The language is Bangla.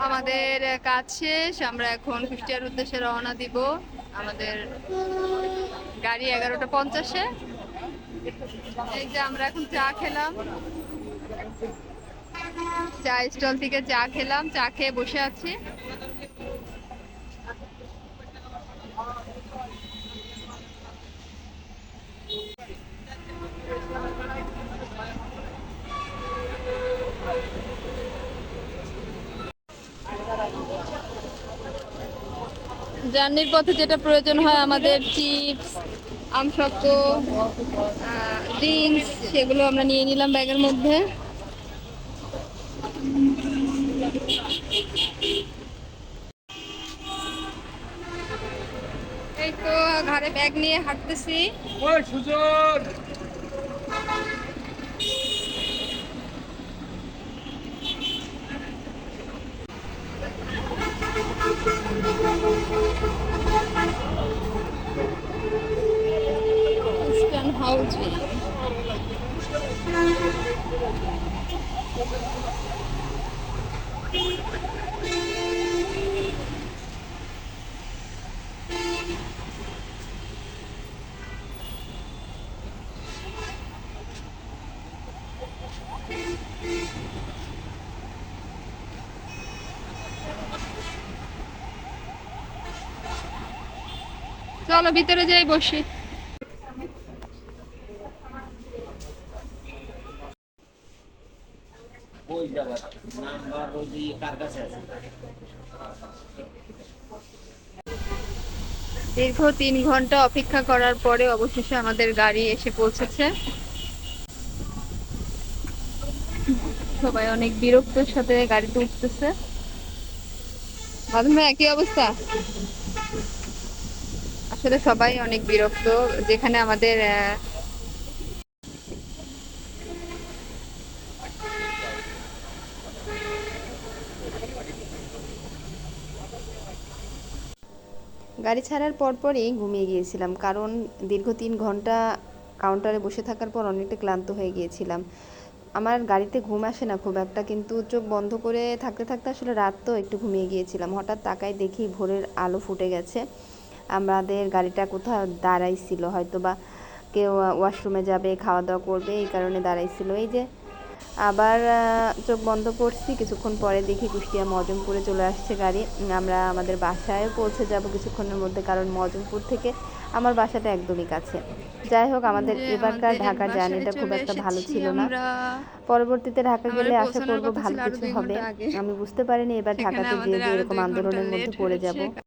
আমাদের কাজ শেষ, আমরা এখন কুষ্টিয়ার উদ্দেশ্যে রওনা দিব। আমাদের গাড়ি 11:50-এ। এই যে আমরা এখন চা খেলাম, চা স্টল থেকে চা খেলাম, চা খেয়ে বসে আছি। জার্নির পথে যেটা প্রয়োজন হয় আমাদের, চিপস, আমসত্ব, ড্রিঙ্কস, সেগুলো আমরা নিয়ে নিলাম ব্যাগের মধ্যে। এই তো ঘাড়ে ব্যাগ নিয়ে হাঁটতেছি। ওই সুজন, ইস্টার্ন হাউজিং। চলো ভিতরে যাই, বসি। ওই জায়গা নাম্বার ওই কার কাছে আছে? দীর্ঘ 3 ঘন্টা অপেক্ষা করার পরে অবশেষে আমাদের গাড়ি এসে পৌঁছেছে। সবাই অনেক বিরক্তের সাথে গাড়িতে উঠতেছে। বাদল ভাই, একই অবস্থা? আসলে সবাই অনেক বিরক্ত। যেখানে আমাদের গাড়ি ছাড়ার পরপরই ঘুমিয়ে গিয়েছিলাম, কারণ দীর্ঘ 3 ঘন্টা কাউন্টারে বসে থাকার পর অনেকটা ক্লান্ত হয়ে গিয়েছিলাম। আমার গাড়িতে ঘুম আসে না খুব একটা, কিন্তু চোখ বন্ধ করে থাকতে থাকতে আসলে রাত তো একটু ঘুমিয়ে গিয়েছিলাম। হঠাৎ তাকাই দেখি ভোরের আলো ফুটে গেছে। আমাদের গাড়িটা কোথাও দাঁড়াইছিল, হয়তো বা কেউ ওয়াশরুমে যাবে, খাওয়া দাওয়া করবে, এই কারণে দাঁড়াইছিল। এই যে আবার চোখ বন্ধ করছি, কিছুক্ষণ পরে দেখি কুষ্টিয়া মজমপুরে চলে আসছে গাড়ি। আমরা আমাদের বাসায় পৌঁছে যাব কিছুক্ষণের মধ্যে, কারণ মজমপুর থেকে আমার বাসাটা একদমই কাছে। যাই হোক, আমাদের এবারকার ঢাকার জার্নিটা খুব একটা ভালো ছিল না। আমরা পরবর্তীতে ঢাকা গেলে আশা পৌঁছানোর করব কথা ছিল ভালো আরো কিছু 2 হবে। ঘন্টা আগে। আমি বুঝতে পারিনি এবার সেখানে ঢাকাতে যেয়ে আমাদের যে আরো এরকম 2 ঘন্টা আন্দোলনের মধ্যে লেট পড়ে যাব। হয়েছে।